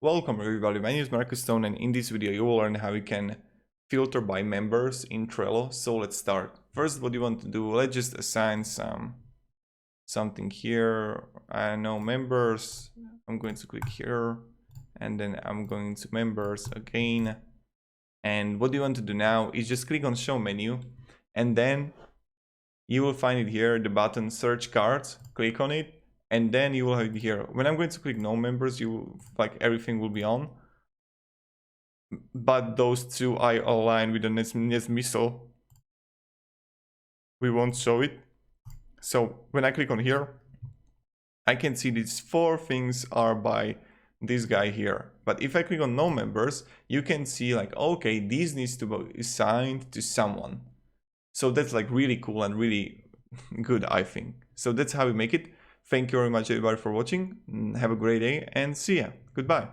Welcome everybody, my name is Marcus Stone, and in this video you will learn how you can filter by members in Trello. So let's start. First, what you want to do, let's just assign something here. I know members. I'm going to click here and then I'm going to members again. And what you want to do now is just click on show menu, and then you will find it here, the button search cards. Click on it. And then you will have it here. When I'm going to click no members, everything will be on. But those two I align with the next missile. We won't show it. So when I click on here, I can see these 4 things are by this guy here. But if I click on no members, you can see like, okay, this needs to be assigned to someone. So that's like really cool and really good, I think. So that's how we make it. Thank you very much everybody for watching. Have a great day and see ya. Goodbye.